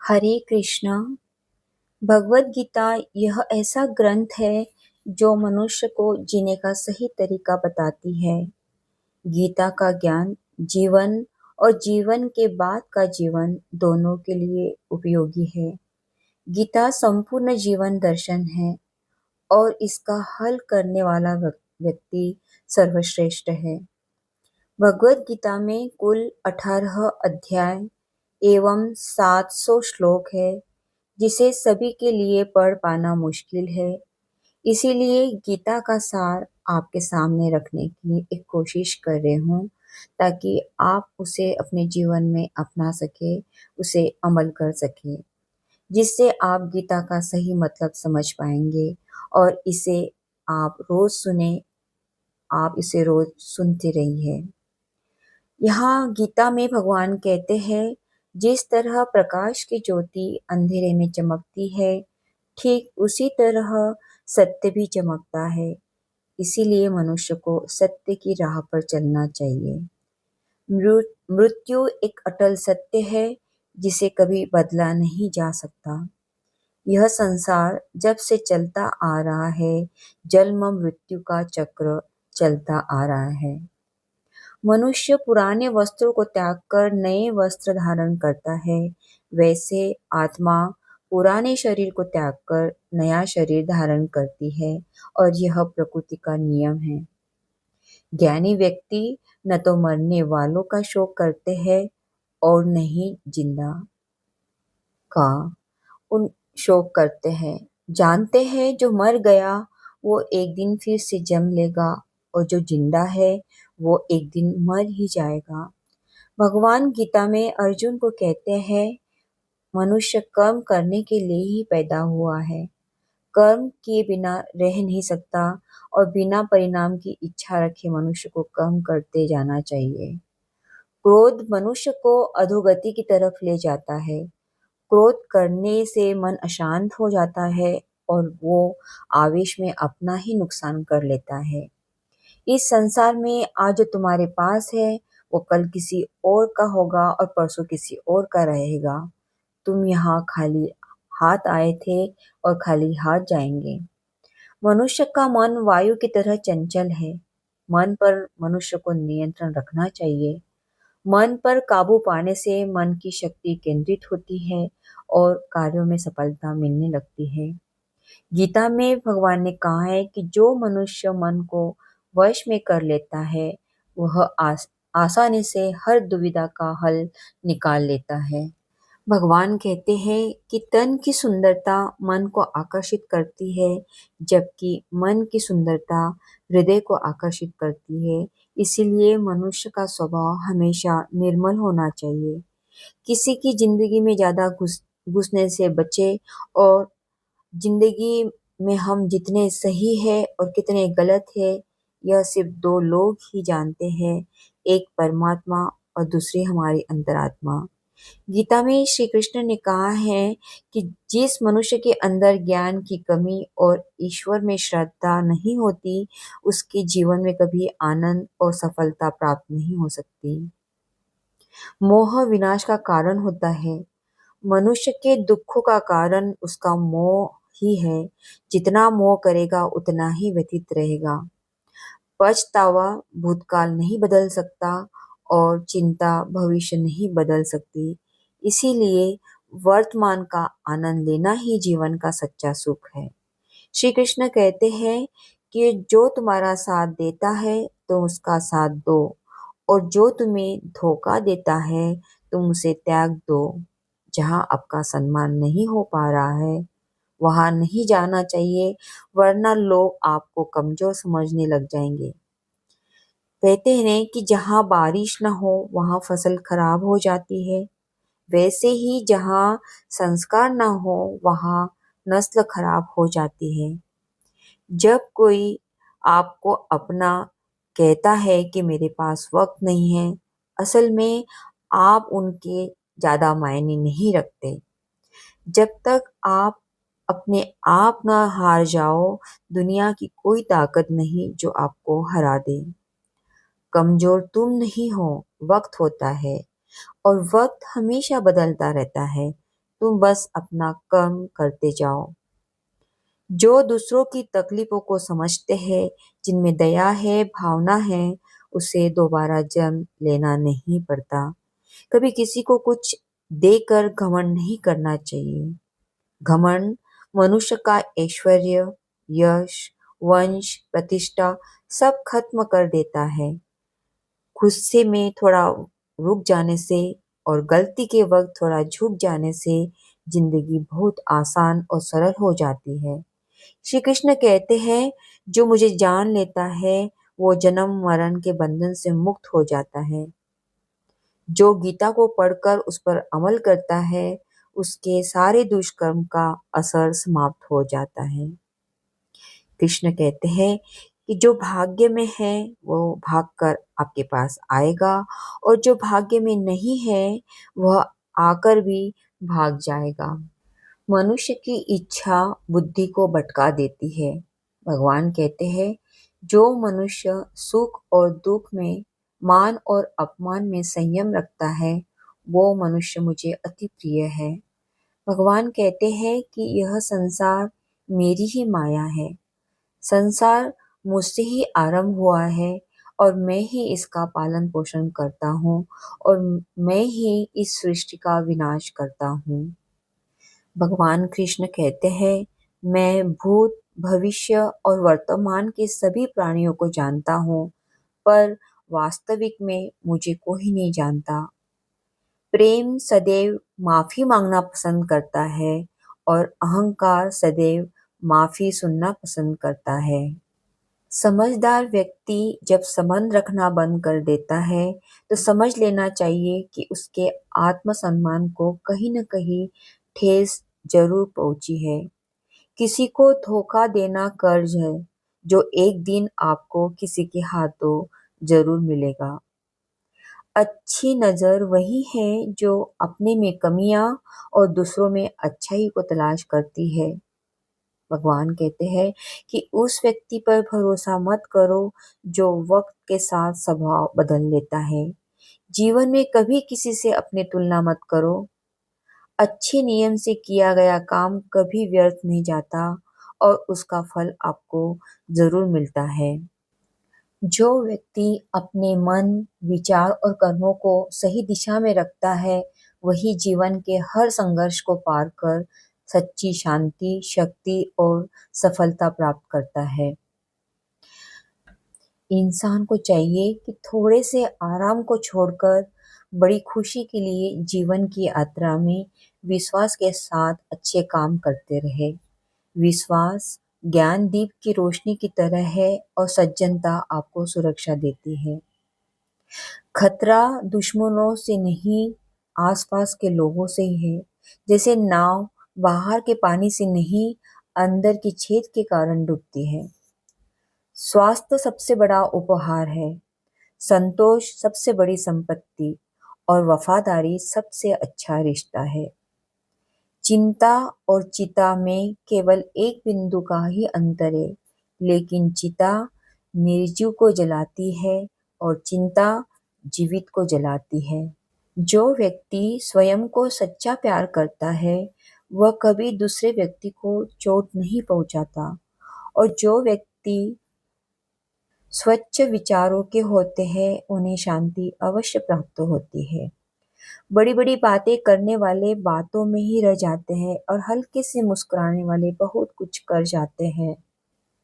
हरे कृष्णा। भगवद गीता यह ऐसा ग्रंथ है जो मनुष्य को जीने का सही तरीका बताती है। गीता का ज्ञान जीवन और जीवन के बाद का जीवन दोनों के लिए उपयोगी है। गीता संपूर्ण जीवन दर्शन है और इसका हल करने वाला व्यक्ति सर्वश्रेष्ठ है। भगवद गीता में कुल 18 अध्याय एवं 700 श्लोक है, जिसे सभी के लिए पढ़ पाना मुश्किल है। इसीलिए गीता का सार आपके सामने रखने की एक कोशिश कर रही हूँ, ताकि आप उसे अपने जीवन में अपना सके, उसे अमल कर सके, जिससे आप गीता का सही मतलब समझ पाएंगे और इसे आप रोज सुने, आप इसे रोज सुनते रहिए। यहाँ गीता में भगवान कहते हैं, जिस तरह प्रकाश की ज्योति अंधेरे में चमकती है, ठीक उसी तरह सत्य भी चमकता है। इसीलिए मनुष्य को सत्य की राह पर चलना चाहिए। मृत्यु एक अटल सत्य है, जिसे कभी बदला नहीं जा सकता। यह संसार जब से चलता आ रहा है, जन्म मृत्यु का चक्र चलता आ रहा है। मनुष्य पुराने वस्त्रों को त्याग कर नए वस्त्र धारण करता है, वैसे आत्मा पुराने शरीर को त्याग कर नया शरीर धारण करती है, और यह प्रकृति का नियम है। ज्ञानी व्यक्ति न तो मरने वालों का शोक करते हैं और न ही जिंदा का उन शोक करते हैं। जानते हैं जो मर गया वो एक दिन फिर से जन्म लेगा, और जो जिंदा है वो एक दिन मर ही जाएगा। भगवान गीता में अर्जुन को कहते हैं, मनुष्य कर्म करने के लिए ही पैदा हुआ है। कर्म किए बिना रह नहीं सकता, और बिना परिणाम की इच्छा रखे मनुष्य को कर्म करते जाना चाहिए। क्रोध मनुष्य को अधोगति की तरफ ले जाता है। क्रोध करने से मन अशांत हो जाता है और वो आवेश में अपना ही नुकसान कर लेता है। इस संसार में आज जो तुम्हारे पास है वो कल किसी और का होगा और परसों किसी और का रहेगा। तुम यहाँ खाली हाथ आए थे और खाली हाथ जाएंगे। मनुष्य का मन वायु की तरह चंचल है। मन पर मनुष्य को नियंत्रण रखना चाहिए। मन पर काबू पाने से मन की शक्ति केंद्रित होती है और कार्यों में सफलता मिलने लगती है। गीता में भगवान ने कहा है कि जो मनुष्य मन को वश में कर लेता है, वह आसानी से हर दुविधा का हल निकाल लेता है। भगवान कहते हैं कि तन की सुंदरता मन को आकर्षित करती है, जबकि मन की सुंदरता हृदय को आकर्षित करती है। इसीलिए मनुष्य का स्वभाव हमेशा निर्मल होना चाहिए। किसी की जिंदगी में ज्यादा घुसने से बचे, और जिंदगी में हम जितने सही है और कितने गलत है, यह सिर्फ दो लोग ही जानते हैं, एक परमात्मा और दूसरी हमारी अंतरात्मा। गीता में श्री कृष्ण ने कहा है कि जिस मनुष्य के अंदर ज्ञान की कमी और ईश्वर में श्रद्धा नहीं होती, उसके जीवन में कभी आनंद और सफलता प्राप्त नहीं हो सकती। मोह विनाश का कारण होता है। मनुष्य के दुखों का कारण उसका मोह ही है। जितना मोह करेगा उतना ही व्यतीत रहेगा। पछतावा भूतकाल नहीं बदल सकता और चिंता भविष्य नहीं बदल सकती। इसीलिए वर्तमान का आनंद लेना ही जीवन का सच्चा सुख है। श्री कृष्ण कहते हैं कि जो तुम्हारा साथ देता है तुम उसका साथ दो, और जो तुम्हें धोखा देता है तुम उसे त्याग दो। जहां आपका सम्मान नहीं हो पा रहा है वहां नहीं जाना चाहिए, वरना लोग आपको कमजोर समझने लग जाएंगे। कहते हैं कि जहां बारिश न हो वहां फसल खराब हो जाती है, वैसे ही जहां संस्कार न हो वहां नस्ल खराब हो जाती है। जब कोई आपको अपना कहता है कि मेरे पास वक्त नहीं है, असल में आप उनके ज्यादा मायने नहीं रखते। जब तक आप अपने आप ना हार जाओ, दुनिया की कोई ताकत नहीं जो आपको हरा दे। कमजोर तुम नहीं हो, वक्त होता है, और वक्त हमेशा बदलता रहता है। तुम बस अपना कर्म करते जाओ। जो दूसरों की तकलीफों को समझते हैं, जिनमें दया है, भावना है, उसे दोबारा जन्म लेना नहीं पड़ता। कभी किसी को कुछ देकर घमंड नहीं करना चाहिए। घमंड मनुष्य का ऐश्वर्य, यश, वंश, प्रतिष्ठा सब खत्म कर देता है। गुस्से में थोड़ा रुक जाने से और गलती के वक्त थोड़ा झुक जाने से जिंदगी बहुत आसान और सरल हो जाती है। श्री कृष्ण कहते हैं, जो मुझे जान लेता है वो जन्म मरण के बंधन से मुक्त हो जाता है। जो गीता को पढ़कर उस पर अमल करता है, उसके सारे दुष्कर्म का असर समाप्त हो जाता है। कृष्ण कहते हैं कि जो भाग्य में है वो भागकर आपके पास आएगा, और जो भाग्य में नहीं है वह आकर भी भाग जाएगा। मनुष्य की इच्छा बुद्धि को भटका देती है। भगवान कहते हैं, जो मनुष्य सुख और दुख में, मान और अपमान में संयम रखता है, वो मनुष्य मुझे अति प्रिय है। भगवान कहते हैं कि यह संसार मेरी ही माया है। संसार मुझसे ही आरंभ हुआ है और मैं ही इसका पालन पोषण करता हूँ, और मैं ही इस सृष्टि का विनाश करता हूँ। भगवान कृष्ण कहते हैं, मैं भूत, भविष्य और वर्तमान के सभी प्राणियों को जानता हूँ, पर वास्तविक में मुझे कोई नहीं जानता। प्रेम सदैव माफी मांगना पसंद करता है और अहंकार सदैव माफी सुनना पसंद करता है। समझदार व्यक्ति जब संबंध रखना बंद कर देता है, तो समझ लेना चाहिए कि उसके आत्मसम्मान को कहीं न कहीं ठेस जरूर पहुंची है। किसी को धोखा देना कर्ज है, जो एक दिन आपको किसी के हाथों जरूर मिलेगा। अच्छी नज़र वही है जो अपने में कमियां और दूसरों में अच्छाई को तलाश करती है। भगवान कहते हैं कि उस व्यक्ति पर भरोसा मत करो जो वक्त के साथ स्वभाव बदल लेता है। जीवन में कभी किसी से अपनी तुलना मत करो। अच्छे नियम से किया गया काम कभी व्यर्थ नहीं जाता और उसका फल आपको जरूर मिलता है। जो व्यक्ति अपने मन, विचार और कर्मों को सही दिशा में रखता है, वही जीवन के हर संघर्ष को पार कर सच्ची शांति, शक्ति और सफलता प्राप्त करता है। इंसान को चाहिए कि थोड़े से आराम को छोड़कर बड़ी खुशी के लिए जीवन की यात्रा में विश्वास के साथ अच्छे काम करते रहे। विश्वास ज्ञान दीप की रोशनी की तरह है और सज्जनता आपको सुरक्षा देती है। खतरा दुश्मनों से नहीं, आसपास के लोगों से ही है। जैसे नाव बाहर के पानी से नहीं, अंदर की छेद के कारण डूबती है। स्वास्थ्य सबसे बड़ा उपहार है, संतोष सबसे बड़ी संपत्ति और वफादारी सबसे अच्छा रिश्ता है। चिंता और चिता में केवल एक बिंदु का ही अंतर है, लेकिन चिता निर्जीव को जलाती है और चिंता जीवित को जलाती है। जो व्यक्ति स्वयं को सच्चा प्यार करता है, वह कभी दूसरे व्यक्ति को चोट नहीं पहुंचाता, और जो व्यक्ति स्वच्छ विचारों के होते हैं, उन्हें शांति अवश्य प्राप्त होती है। बड़ी बड़ी बातें करने वाले बातों में ही रह जाते हैं और हल्के से मुस्कुराने वाले बहुत कुछ कर जाते हैं।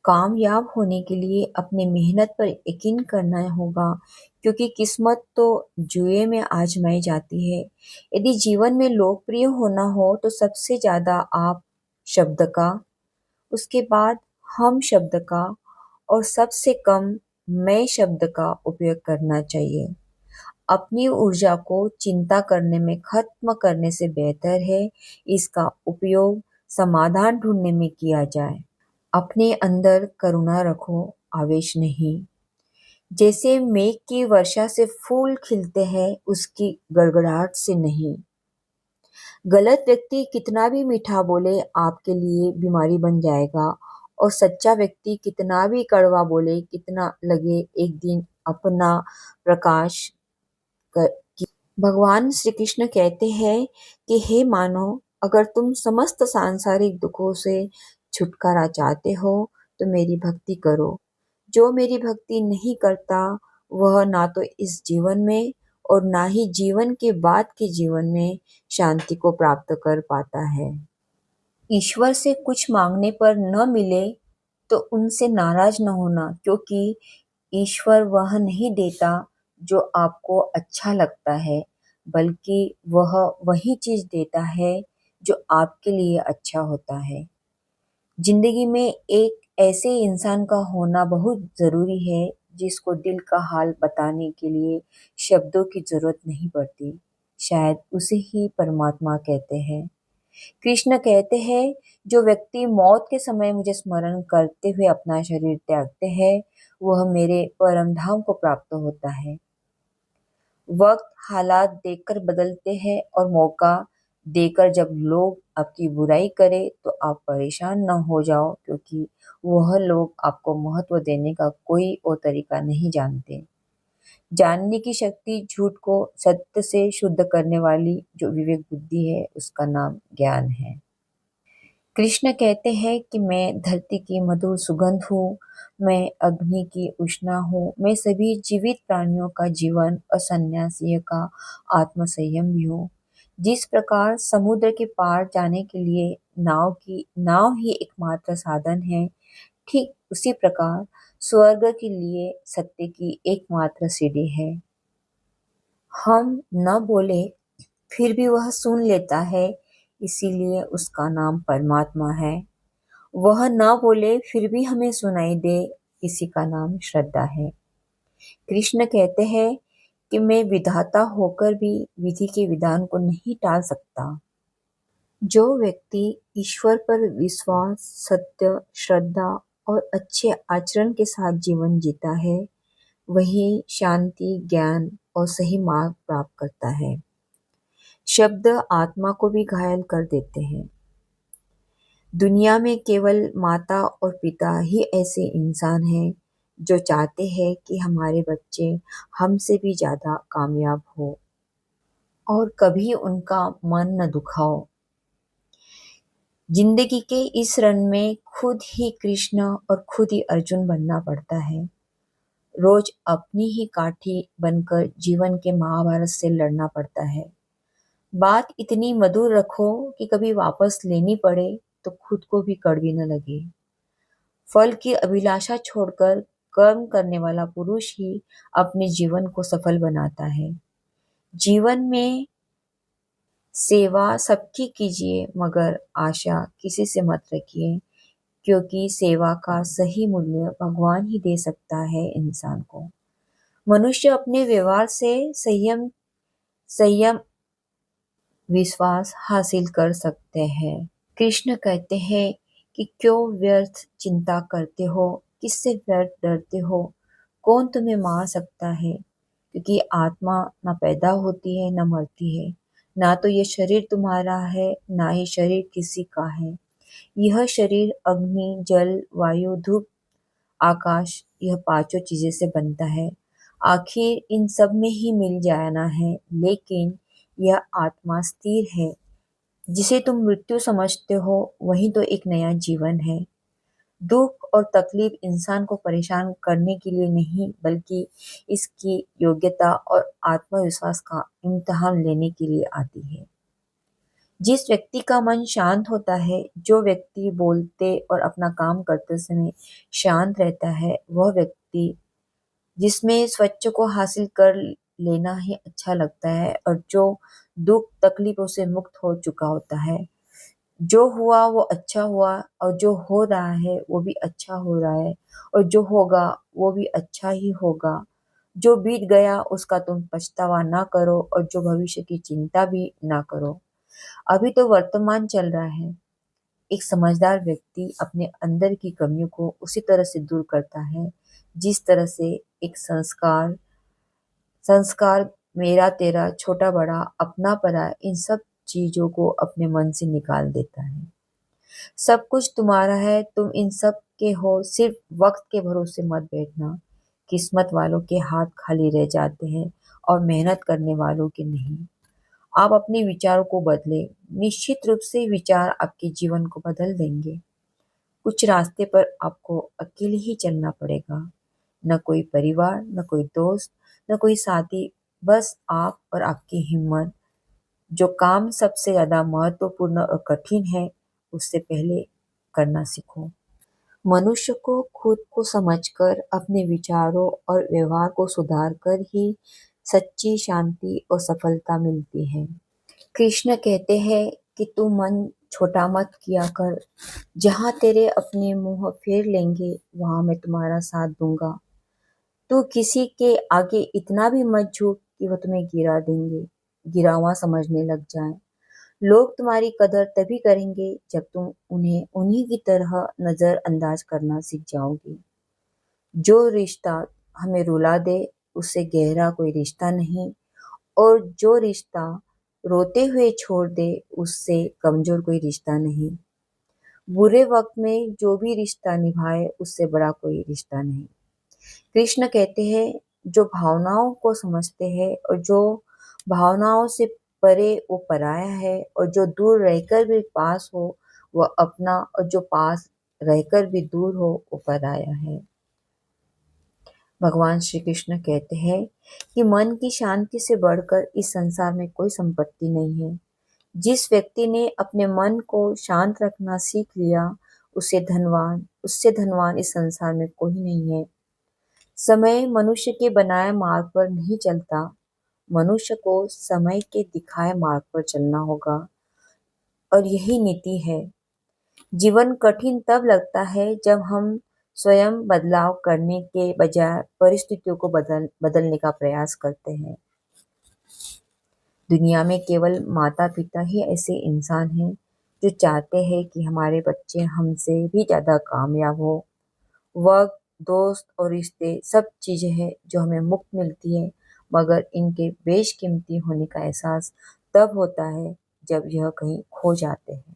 कामयाब होने के लिए अपने मेहनत पर यकीन करना होगा, क्योंकि किस्मत तो जुए में आजमाई जाती है। यदि जीवन में लोकप्रिय होना हो तो सबसे ज्यादा आप शब्द का, उसके बाद हम शब्द का, और सबसे कम मैं शब्द का उपयोग करना चाहिए। अपनी ऊर्जा को चिंता करने में खत्म करने से बेहतर है इसका उपयोग समाधान ढूंढने में किया जाए। अपने अंदर करुणा रखो, आवेश नहीं। जैसे मेघ की वर्षा से फूल खिलते हैं, उसकी गड़गड़ाहट से नहीं। गलत व्यक्ति कितना भी मीठा बोले आपके लिए बीमारी बन जाएगा, और सच्चा व्यक्ति कितना भी कड़वा बोले, कितना लगे एक दिन अपना प्रकाश कर। भगवान श्री कृष्ण कहते हैं कि हे मानव, अगर तुम समस्त सांसारिक दुखों से छुटकारा चाहते हो तो मेरी भक्ति करो। जो मेरी भक्ति नहीं करता वह ना तो इस जीवन में और ना ही जीवन के बाद के जीवन में शांति को प्राप्त कर पाता है। ईश्वर से कुछ मांगने पर न मिले तो उनसे नाराज न होना, क्योंकि ईश्वर वह नहीं देता जो आपको अच्छा लगता है, बल्कि वह वही चीज देता है जो आपके लिए अच्छा होता है। जिंदगी में एक ऐसे इंसान का होना बहुत जरूरी है जिसको दिल का हाल बताने के लिए शब्दों की जरूरत नहीं पड़ती। शायद उसे ही परमात्मा कहते हैं। कृष्ण कहते हैं, जो व्यक्ति मौत के समय मुझे स्मरण करते हुए अपना शरीर त्यागते हैं वह मेरे परम धाम को प्राप्त होता है। वक्त हालात देखकर बदलते हैं और मौका देकर जब लोग आपकी बुराई करे तो आप परेशान न हो जाओ, क्योंकि वह लोग आपको महत्व देने का कोई और तरीका नहीं जानते। जानने की शक्ति झूठ को सत्य से शुद्ध करने वाली जो विवेक बुद्धि है उसका नाम ज्ञान है। कृष्ण कहते हैं कि मैं धरती की मधुर सुगंध हूँ, मैं अग्नि की उष्णा हूँ, मैं सभी जीवित प्राणियों का जीवन और सन्यासियों का आत्म संयम भी हूँ। जिस प्रकार समुद्र के पार जाने के लिए नाव ही एकमात्र साधन है, ठीक उसी प्रकार स्वर्ग के लिए सत्य की एकमात्र सीढ़ी है। हम न बोले फिर भी वह सुन लेता है, इसीलिए उसका नाम परमात्मा है। वह न बोले फिर भी हमें सुनाई दे, इसी का नाम श्रद्धा है। कृष्ण कहते हैं कि मैं विधाता होकर भी विधि के विधान को नहीं टाल सकता। जो व्यक्ति ईश्वर पर विश्वास, सत्य, श्रद्धा और अच्छे आचरण के साथ जीवन जीता है वही शांति, ज्ञान और सही मार्ग प्राप्त करता है। शब्द आत्मा को भी घायल कर देते हैं। दुनिया में केवल माता और पिता ही ऐसे इंसान हैं जो चाहते हैं कि हमारे बच्चे हमसे भी ज्यादा कामयाब हो और कभी उनका मन न दुखाओ। जिंदगी के इस रण में खुद ही कृष्ण और खुद ही अर्जुन बनना पड़ता है। रोज अपनी ही काठी बनकर जीवन के महाभारत से लड़ना पड़ता है। बात इतनी मधुर रखो कि कभी वापस लेनी पड़े तो खुद को भी कड़वी न लगे। फल की अभिलाषा छोड़कर कर्म करने वाला पुरुष ही अपने जीवन को सफल बनाता है। जीवन में सेवा सबकी कीजिए, मगर आशा किसी से मत रखिए, क्योंकि सेवा का सही मूल्य भगवान ही दे सकता है इंसान को। मनुष्य अपने व्यवहार से संयम विश्वास हासिल कर सकते हैं। कृष्ण कहते हैं कि क्यों व्यर्थ चिंता करते हो, किससे व्यर्थ डरते हो, कौन तुम्हें मार सकता है, क्योंकि आत्मा न पैदा होती है न मरती है, ना तो ये शरीर तुम्हारा है ना ही शरीर किसी का है। यह शरीर अग्नि, जल, वायु, धूप, आकाश, यह पांचों चीजें से बनता है। आखिर इन सब में ही मिल जाना है, लेकिन यह आत्मा स्थिर है। जिसे तुम मृत्यु समझते हो वही तो एक नया जीवन है। दुख और तकलीफ इंसान को परेशान करने के लिए नहीं, बल्कि इसकी योग्यता और आत्मविश्वास का इम्तिहान लेने के लिए आती है। जिस व्यक्ति का मन शांत होता है, जो व्यक्ति बोलते और अपना काम करते समय शांत रहता है, वह व्यक्ति जिसमें स्वच्छ को हासिल कर लेना ही अच्छा लगता है और जो दुख तकलीफों से मुक्त हो चुका होता है। जो हुआ वो अच्छा हुआ और जो हो रहा है वो भी अच्छा हो रहा है और जो होगा वो भी अच्छा ही होगा। जो बीत गया उसका तुम पछतावा ना करो और जो भविष्य की चिंता भी ना करो। अभी तो वर्तमान चल रहा है। एक समझदार व्यक्ति अपने अंदर की कमियों को उसी तरह से दूर करता है जिस तरह से एक संस्कार संस्कार मेरा तेरा, छोटा बड़ा, अपना परा, इन सब चीजों को अपने मन से निकाल देता है। सब कुछ तुम्हारा है, तुम इन सब के हो, सिर्फ वक्त के भरोसे मत बैठना। किस्मत वालों के हाथ खाली रह जाते हैं और मेहनत करने वालों के नहीं। आप अपने विचारों को बदलें। निश्चित रूप से विचार आपके जीवन को बदल देंगे। कुछ रास्ते पर आपको अकेले ही चलना पड़ेगा। न कोई परिवार, न कोई दोस्त, न कोई साथी, बस आप और आपकी हिम्मत। जो काम सबसे ज्यादा महत्वपूर्ण और कठिन है, उससे पहले करना सीखो। मनुष्य को खुद को समझकर अपने विचारों और व्यवहार को सुधार कर ही सच्ची शांति और सफलता मिलती है। कृष्ण कहते हैं कि तू मन छोटा मत किया कर। जहाँ तेरे अपने मुंह फेर लेंगे, वहां मैं तुम्हारा साथ दूंगा। तू किसी के आगे इतना भी मत झुक कि वह तुम्हें गिरा देंगे, गिरा हुआ समझने लग जाए। लोग तुम्हारी कदर तभी करेंगे जब तुम उन्हें उन्हीं की तरह नजरअंदाज करना सीख जाओगी। जो रिश्ता हमें रुला दे, उससे गहरा कोई रिश्ता नहीं, और जो रिश्ता रोते हुए छोड़ दे, उससे कमजोर कोई रिश्ता नहीं। बुरे वक्त में जो भी रिश्ता निभाए, उससे बड़ा कोई रिश्ता नहीं। कृष्ण कहते हैं, जो भावनाओं को समझते हैं और जो भावनाओं से परे, वो पराया है, और जो दूर रहकर भी पास हो वह अपना, और जो पास रहकर भी दूर हो वो पराया है। भगवान श्री कृष्ण कहते हैं कि मन की शांति से बढ़कर इस संसार में कोई संपत्ति नहीं है। जिस व्यक्ति ने अपने मन को शांत रखना सीख लिया, उससे धनवान इस संसार में कोई नहीं है। समय मनुष्य के बनाए मार्ग पर नहीं चलता, मनुष्य को समय के दिखाए मार्ग पर चलना होगा, और यही नीति है। जीवन कठिन तब लगता है जब हम स्वयं बदलाव करने के बजाय परिस्थितियों को बदलने का प्रयास करते हैं। दुनिया में केवल माता पिता ही ऐसे इंसान हैं जो चाहते हैं कि हमारे बच्चे हमसे भी ज्यादा कामयाब हो। वक्त, दोस्त और रिश्ते सब चीजें हैं जो हमें मुफ्त मिलती है, मगर इनके बेशकीमती होने का एहसास तब होता है जब यह कहीं खो जाते हैं।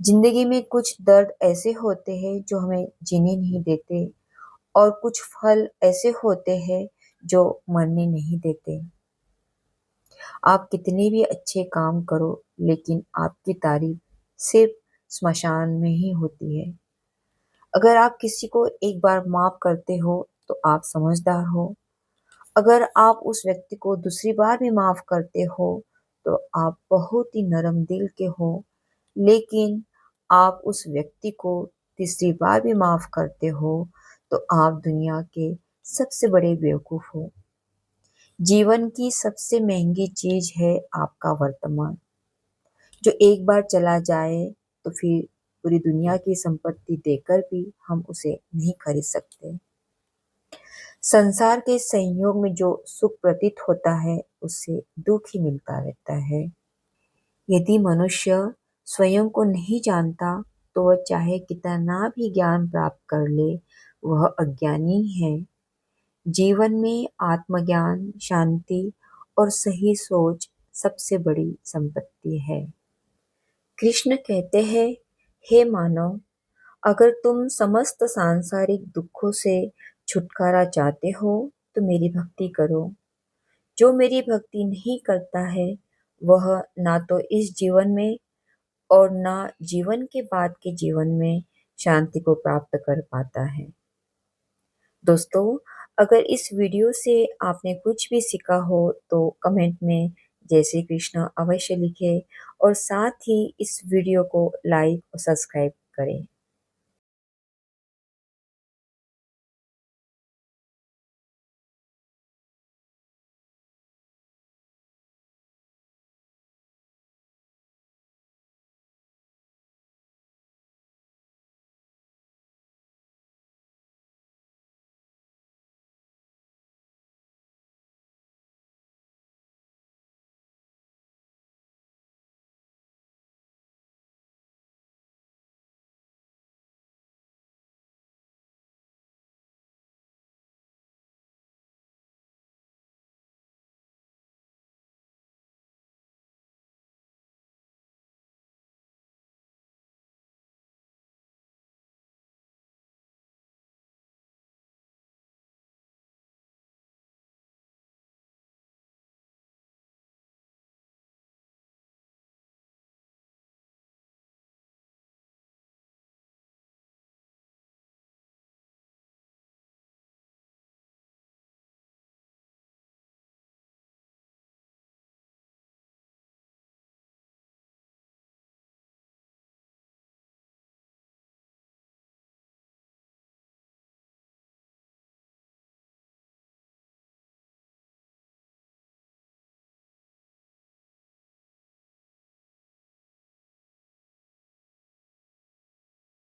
जिंदगी में कुछ दर्द ऐसे होते हैं जो हमें जीने नहीं देते, और कुछ फल ऐसे होते हैं जो मरने नहीं देते। आप कितने भी अच्छे काम करो, लेकिन आपकी तारीफ सिर्फ स्मशान में ही होती है। अगर आप किसी को एक बार माफ करते हो तो आप समझदार हो। अगर आप उस व्यक्ति को दूसरी बार भी माफ करते हो तो आप बहुत ही नरम दिल के हो। लेकिन आप उस व्यक्ति को तीसरी बार भी माफ करते हो तो आप दुनिया के सबसे बड़े बेवकूफ हो। जीवन की सबसे महंगी चीज है आपका वर्तमान, जो एक बार चला जाए तो फिर पूरी दुनिया की संपत्ति देकर भी हम उसे नहीं खरीद सकते। संसार के संयोग में जो सुख प्रतीत होता है, उससे दुख ही मिलता रहता है। यदि मनुष्य स्वयं को नहीं जानता, तो वह चाहे कितना भी ज्ञान प्राप्त कर ले, वह अज्ञानी है। जीवन में आत्मज्ञान, शांति और सही सोच सबसे बड़ी संपत्ति है। कृष्ण कहते हैं, हे मानव, अगर तुम समस्त सांसारिक दुखों से छुटकारा चाहते हो तो मेरी भक्ति करो। जो मेरी भक्ति नहीं करता है, वह ना तो इस जीवन में और ना जीवन के बाद के जीवन में शांति को प्राप्त कर पाता है। दोस्तों, अगर इस वीडियो से आपने कुछ भी सीखा हो तो कमेंट में जय श्री कृष्ण अवश्य लिखें, और साथ ही इस वीडियो को लाइक और सब्सक्राइब करें।